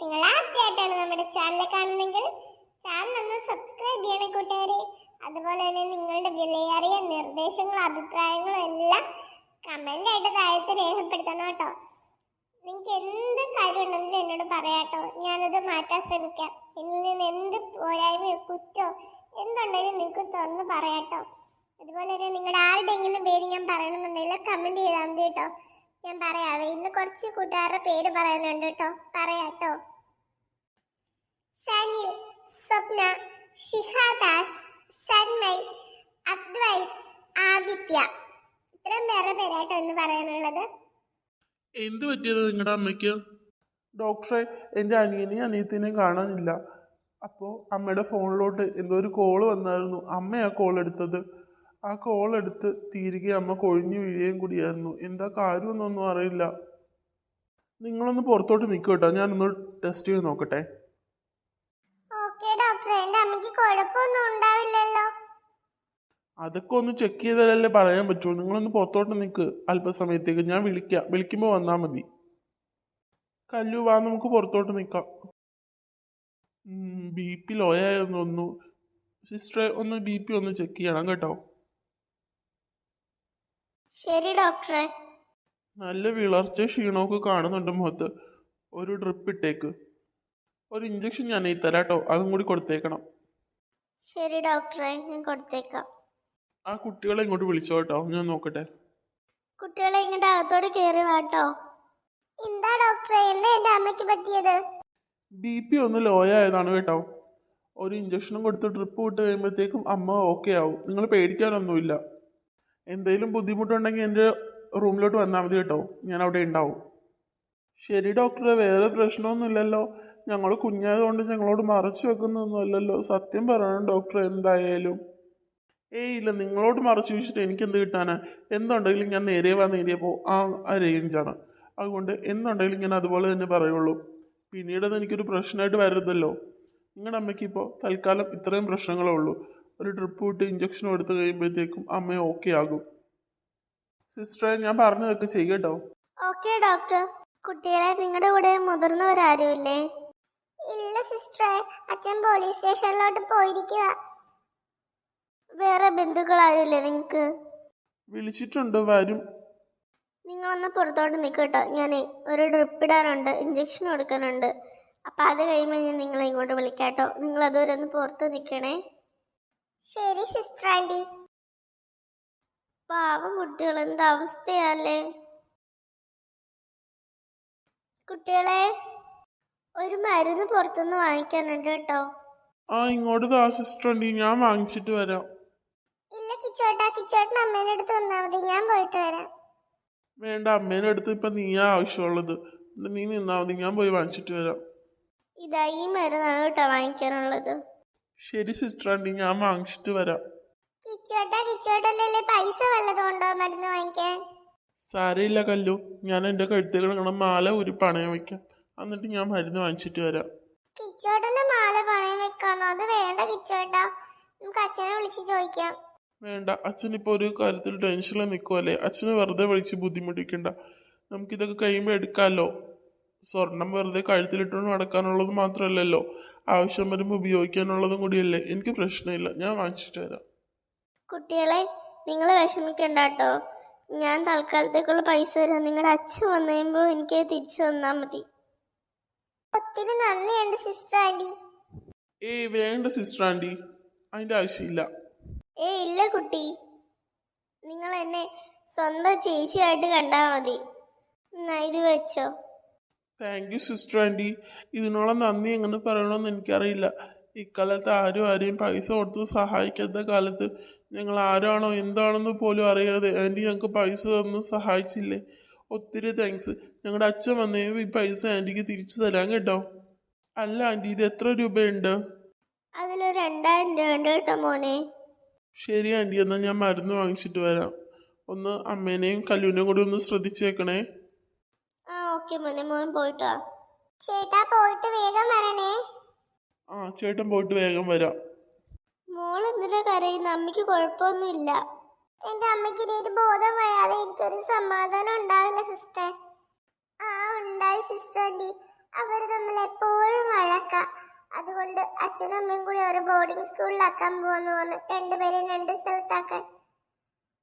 നിങ്ങൾ ആദ്യമായിട്ടാണ് നമ്മുടെ ചാനൽ കാണുന്നെങ്കിൽ ചാനൽ ഒന്ന് സബ്സ്ക്രൈബ് ചെയ്യണേ കൂട്ടുകാരെ. അതുപോലെ തന്നെ നിങ്ങളുടെ വിലയേറിയ നിർദ്ദേശങ്ങളും അഭിപ്രായങ്ങളും എല്ലാം കമന്റ് ആയിട്ട് താഴത്ത് രേഖപ്പെടുത്തണം കേട്ടോ. നിങ്ങൾക്ക് എന്ത് കാര്യം ഉണ്ടെങ്കിലും എന്നോട് പറയാട്ടോ, ഞാനത് മാറ്റാൻ ശ്രമിക്കാം. എന്നിൽ നിന്ന് എന്ത് പോരായ്മയോ കുറ്റോ എന്തുണ്ടെങ്കിലും നിങ്ങൾക്ക് തുറന്ന് പറയാട്ടോ. അതുപോലെ തന്നെ നിങ്ങളുടെ ആരുടെയെങ്കിലും പേര് ഞാൻ പറയണമെന്നുണ്ടെങ്കിൽ കമന്റ് ചെയ്താൽ മതി കേട്ടോ. ഞാൻ പറയാവേ, ഇന്ന് കുറച്ച് കൂട്ടുകാരുടെ പേര് പറയാനുണ്ട് കേട്ടോ, പറയാട്ടോ. സനിൽ, സ്വപ്ന, ശിഖാദാസ്, സന്മയ്, അദ്വൈത്, ആദിത്യ, ഇത്രയും പേരാട്ടോ എന്ന് പറയാനുള്ളത്. എന്ത് പറ്റിയത് നിങ്ങളുടെ അമ്മയ്ക്ക്? ഡോക്ടറെ, എൻ്റെ അനിയനെയും അനിയത്തിനെയും കാണാനില്ല. അപ്പോൾ അമ്മയുടെ ഫോണിലോട്ട് എന്തോ ഒരു കോള് വന്നായിരുന്നു. അമ്മയാ കോൾ എടുത്തത്. ആ കോൾ എടുത്ത് തീരുക അമ്മ കൊഴിഞ്ഞു വീഴുകയും കൂടിയായിരുന്നു. എന്താ കാര്യമൊന്നും അറിയില്ല. നിങ്ങളൊന്ന് പുറത്തോട്ട് നിൽക്കുക കേട്ടോ, ഞാനൊന്ന് ടെസ്റ്റ് ചെയ്ത് നോക്കട്ടെ. അതൊക്കെ ഒന്ന് ചെക്ക് ചെയ്താലല്ലേ പറയാൻ പറ്റുള്ളൂ. നിങ്ങളൊന്ന് പുറത്തോട്ട് നിൽക്ക് അല്പസമയത്തേക്ക്. ഞാൻ വിളിക്കുമ്പോൾ വന്നാൽ മതി. കല്ലു വാ, നമുക്ക് പുറത്തോട്ട് നിൽക്കാം. BP ലോ ആയെന്ന് തോന്നുന്നു. സിസ്റ്ററെ, ഒന്ന് BP ഒന്ന് ചെക്ക് ചെയ്യണം കേട്ടോ. ശരി ഡോക്ടറെ. നല്ല വിളർച്ച ക്ഷീണമൊക്കെ കാണുന്നുണ്ട് മുഖത്ത്. ഒരു ഡ്രിപ്പ് ഇട്ടേക്ക്. ഒരു ഇഞ്ചക്ഷൻ ഞാൻ ഈ തരാം കേട്ടോ, അതും കൂടി കൊടുത്തേക്കണം. ശരി ഡോക്ടറെ, ഞാൻ കൊടുത്തേക്കാം. ആ കുട്ടികളെ ഇങ്ങോട്ട് വിളിച്ചോ കേട്ടോ, ഞാൻ നോക്കട്ടെ. കുട്ടികളെ ഇങ്ങോട്ട് അകത്തോട് കയറി വാട്ടോ. എന്താ ഡോക്ടറെ, എന്താ എൻ്റെ അമ്മയ്ക്ക് പറ്റിയത്? BP ഒന്ന് ലോ ആയതാണ് കേട്ടോ. ഒരു ഇഞ്ചക്ഷനും കൊടുത്ത് ഡ്രിപ്പ് വിട്ട് കഴിയുമ്പോഴത്തേക്കും അമ്മ ഓക്കെ ആവും. നിങ്ങൾ പേടിക്കാനൊന്നുമില്ല. എന്തെങ്കിലും ബുദ്ധിമുട്ടുണ്ടെങ്കിൽ എൻ്റെ റൂമിലോട്ട് വന്നാൽ മതി കേട്ടോ, ഞാൻ അവിടെ ഉണ്ടാവും. ശരി ഡോക്ടറെ, വേറെ പ്രശ്നമൊന്നുമില്ലല്ലോ? ഞങ്ങൾ കുഞ്ഞായതുകൊണ്ട് ഞങ്ങളോട് മറച്ചു വെക്കുന്നൊന്നുമല്ലല്ലോ? സത്യം പറയണം ഡോക്ടറെ എന്തായാലും. ഇല്ല, നിങ്ങളോട് മറച്ചു വെച്ചിട്ട് എനിക്കെന്ത് കിട്ടാനാ? എന്തുണ്ടെങ്കിലും ഞാൻ നേരെ പോ ആ റേഞ്ചാണ്. അതുകൊണ്ട് എന്തുണ്ടെങ്കിലും ഞാൻ അതുപോലെ തന്നെ പറയുള്ളൂ. പിന്നീടത് എനിക്കൊരു പ്രശ്നമായിട്ട് വരരുതല്ലോ. നിങ്ങളുടെ അമ്മയ്ക്ക് ഇപ്പോൾ തൽക്കാലം ഇത്രയും പ്രശ്നങ്ങളേ ഉള്ളൂ. ഒരു ട്രിപ്പ് വിട്ട് ഇഞ്ചക്ഷൻ എടുത്തു കഴിയുമ്പോഴത്തേക്കും അമ്മ ഓക്കെ ആകും. സിസ്റ്ററെ, ഞാൻ പറഞ്ഞതൊക്കെ ചെയ്യട്ടോ. Okay doctor. കുട്ടികളെ, നിങ്ങളുടെ കൂടെ മുതിർന്നവരാരുമില്ലേ? ഇല്ല സിസ്റ്ററെ, അച്ഛൻ പോലീസ് സ്റ്റേഷനിലോട്ട് പോയിരിക്കുക. വേറെ ബന്ധുക്കളാരുമില്ലേ നിങ്ങൾക്ക്? വിളിച്ചിട്ടുണ്ട്, വരും. നിങ്ങളൊന്ന് പുറത്തോട്ട് നിൽക്കട്ടോ, ഞാൻ ഒരു ഡ്രിപ്പ് ഇടാനുണ്ട്, ഇഞ്ചക്ഷൻ കൊടുക്കാനുണ്ട്. അപ്പം അത് കഴിയുമ്പോൾ ഞാൻ നിങ്ങളെ ഇങ്ങോട്ട് വിളിക്കാട്ടോ. നിങ്ങൾ അതുവരെ ഒന്ന് പുറത്ത് നിൽക്കണേ. ശരി സിസ്റ്റർ ആൻറ്റി. പാവം കുട്ടികൾ, എന്താ അവസ്ഥയല്ലേ. കുട്ടികളെ, ഒരു മരുന്ന് പുറത്തുനിന്ന് വാങ്ങിക്കാനുണ്ട് കേട്ടോ. ഇങ്ങോട്ട് താ സിസ്റ്റർ ആൻറ്റി, ഞാൻ വാങ്ങിച്ചിട്ട് വരാം. ഇല്ല കിച്ചോട്ടൻ അമ്മേനെ അടുത്ത് വന്നാൽ മതി, ഞാൻ പോയിട്ട് വരാം. വേണ്ട, അമ്മേനെ അടുത്ത് ഇപ്പൊ നീയാ ആവശ്യമുള്ളത്. നീ നിന്നാ മതി, ഞാൻ പോയി വാങ്ങിച്ചിട്ട് വരാം. ഇതാ ഈ മരുന്നാണ് കേട്ടോ വാങ്ങിക്കാനുള്ളത്. ശരി സിസ്റ്റർ ആൻറ്റി, ഞാൻ വാങ്ങിച്ചിട്ട് വരാം. കിച്ചോട്ടൻ്റെ പൈസ വല്ലതുണ്ടോ മരുന്ന് വാങ്ങിക്കാൻ? സാരയില്ല കല്ലു, ഞാൻ എൻ്റെ കഴുത്തിൽ കിടക്കണം മാല ഒരു പണയം വെക്കാം. എന്നിട്ട് ഞാൻ മരുന്ന് വാങ്ങിച്ചിട്ട് വരാം. കിച്ചോട്ടന്റെ മാല പണയം വെക്കാന്നോ? അത് വേണ്ട കിച്ചോട്ടാ, നമുക്ക് അച്ഛനെ വിളിച്ച് ചോദിക്കാം. വേണ്ട, അച്ഛനിപ്പോ ഒരു കാര്യത്തിൽ ടെൻഷനിൽ നിൽക്കുമല്ലേ. അച്ഛന് വെറുതെ വിളിച്ച് ബുദ്ധിമുട്ടിക്കണ്ട. നമുക്കിതൊക്കെ കഴിയുമ്പോൾ എടുക്കാമല്ലോ. സ്വർണം വെറുതെ കഴുത്തിലിട്ടുകൊണ്ട് നടക്കാനുള്ളത് മാത്രമല്ലല്ലോ, ആവശ്യം വരുമ്പോൾ ഉപയോഗിക്കാനുള്ളതും കൂടിയല്ലേ. എനിക്ക് പ്രശ്നമില്ല, ഞാൻ വാങ്ങിച്ചിട്ട് വരാം. കുട്ടികളെ, നിങ്ങൾ വിഷമിക്കണ്ട കേട്ടോ, ഞാൻ തൽക്കാലത്തേക്കുള്ള പൈസ തരാം. നിങ്ങളുടെ അച്ഛൻ വന്നു കഴിയുമ്പോൾ എനിക്ക് തിരിച്ചു തന്നാൽ മതി. ഒത്തിരി നന്ദിയുണ്ട് സിസ്റ്റർ ആൻറ്റി. വേണ്ട സിസ്റ്റർ ആൻറ്റി, അതിൻ്റെ ആവശ്യമില്ല. ഇല്ല കുട്ടി, നിങ്ങൾ എന്നെ സ്വന്തം ചേച്ചിയായിട്ട് കണ്ടാൽ മതി. ഇത് വെച്ചോ. Thank you sister aunty. ഇതിനോളം നന്ദി എങ്ങനെ പറയണമെന്ന് എനിക്കറിയില്ല. ഇക്കാലത്ത് ആരെയും പൈസ കൊടുത്ത് സഹായിക്കാത്ത കാലത്ത് ഞങ്ങൾ ആരാണോ എന്താണെന്ന് പോലും അറിയാതെ ആൻറ്റി ഞങ്ങൾക്ക് പൈസ തന്ന് സഹായിച്ചില്ലേ. ഒത്തിരി താങ്ക്സ്. ഞങ്ങളുടെ അച്ഛൻ വന്നേ ഈ പൈസ ആൻറ്റിക്ക് തിരിച്ചു തരാം കേട്ടോ. അല്ല ആൻറ്റി, ഇത് എത്ര രൂപയുണ്ട്? അതിലൊരു 2000 രൂപ ഉണ്ട് കേട്ടോ മോനെ. ശരി ആൻറ്റി, എന്നാൽ ഞാൻ മരുന്ന് വാങ്ങിച്ചിട്ട് വരാം. ഒന്ന് അമ്മേനെയും കല്ലുവിനെയും കൂടി ഒന്ന് ശ്രദ്ധിച്ചേക്കണേ. ഓക്കെ മോനെ, മോൻ പോയിട്ടോ. ചേട്ടാ പോയിട്ട് വേഗം വരണേ. ചേട്ടൻ പോയിട്ട് വേഗം വരാം. മോൾ എന്തിനാ കരയുന്ന? അമ്മയ്ക്ക് കുഴപ്പമൊന്നുമില്ല. എന്റെ അമ്മയ്ക്ക് ഒരു ബോധം വരാതെ എനിക്കൊരു സമാധാനം ഉണ്ടാവില്ല സിസ്റ്റർ. ഉണ്ടായി സിസ്റ്റർ ആൻറ്റി. അവർ തമ്മിൽ എപ്പോഴും വഴക്ക. അതുകൊണ്ട് അച്ഛനും അമ്മയും കൂടി ഒരു ബോർഡിംഗ് സ്കൂളിലാക്കാൻ പോവാന്ന് പറഞ്ഞു, രണ്ടുപേരെയും രണ്ട് സ്ഥലത്താക്കാൻ.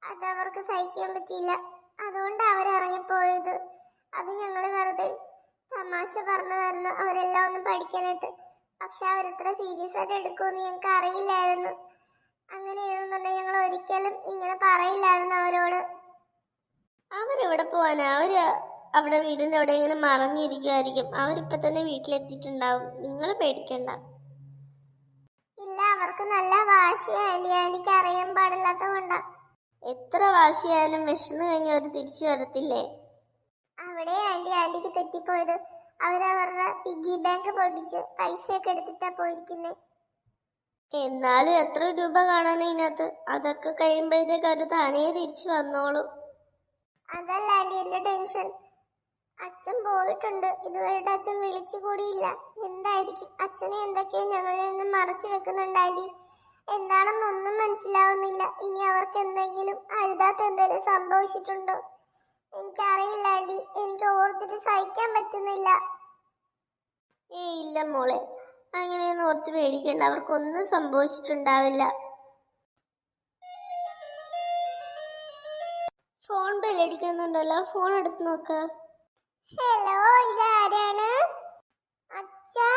അത് അവർക്ക് സഹിക്കാൻ പറ്റിയില്ല, അതുകൊണ്ട് അവരിറങ്ങിപ്പോയത്. അത് ഞങ്ങൾ വെറുതെ തമാശ പറഞ്ഞതായിരുന്നു, അവരെല്ലാം ഒന്ന് പഠിക്കാനായിട്ട്. പക്ഷെ അവരിത്ര സീരിയസ് ആയിട്ട് എടുക്കുമെന്ന് ഞങ്ങൾക്ക് അറിയില്ലായിരുന്നു. അങ്ങനെ എഴുതുന്നുണ്ടെങ്കിൽ ഞങ്ങൾ ഒരിക്കലും ഇങ്ങനെ പറയില്ലായിരുന്നു അവരോട്. അവരെവിടെ പോവാനാ? അവര് അവിടെ വീടിന്റെ അവിടെ ഇങ്ങനെ മറഞ്ഞിരിക്കുമായിരിക്കും. അവരിപ്പൊ തന്നെ വീട്ടിലെത്തിയിട്ടുണ്ടാവും. നിങ്ങൾ പേടിക്കണ്ട. ഇല്ല, അവർക്ക് നല്ല വാശിയാ ആന്റി, ആന്റിക്ക് അറിയാൻ പാടില്ലാത്ത കൊണ്ടാ. എത്ര വാശിയായാലും വിശന്നു കഴിഞ്ഞാൽ അവർ തിരിച്ചു വരത്തില്ലേ? അവിടെ ആന്റിക്ക് തെറ്റിപ്പോയത്. അവരവരുടെ പിഗി ബാങ്ക് പൊട്ടിച്ച് പൈസയൊക്കെ എടുത്തിട്ടാ പോയിരിക്കുന്നേ. എന്നാലും എത്ര രൂപ കാണാൻ ഇതിനകത്ത്? അതൊക്കെ കഴിയുമ്പോഴത്തേക്ക് അവർ താനേ തിരിച്ചു വന്നോളും. അതല്ല ആന്റി എന്റെ ടെൻഷൻ. അച്ഛൻ പോയിട്ടുണ്ട്, ഇതുവരെയായിട്ട് അച്ഛൻ വിളിച്ചു കൂടിയില്ല. എന്തായിരിക്കും? അച്ഛനെ എന്തൊക്കെയോ ഞങ്ങളിൽ നിന്ന് മറച്ചു വെക്കുന്നുണ്ട് ആന്റി. എന്താണെന്നൊന്നും മനസ്സിലാവുന്നില്ല. ഇനി അവർക്ക് എന്തെങ്കിലും അരുതാത്ത എന്തെങ്കിലും സംഭവിച്ചിട്ടുണ്ടോ? എനിക്കറിയില്ല ആന്റി, എനിക്ക് ഓർത്തിട്ട് സഹിക്കാൻ പറ്റുന്നില്ല. ഇല്ല മോളെ, അങ്ങനെയൊന്നും ഓർത്ത് പേടിക്കണ്ട. അവർക്കൊന്നും സംഭവിച്ചിട്ടുണ്ടാവില്ല. ഫോൺ ബെല്ലടിക്കുന്നുണ്ടല്ലോ, ഫോൺ എടുത്ത് നോക്ക. ഹലോ, ഇതാരാണ്? അച്ഛാ.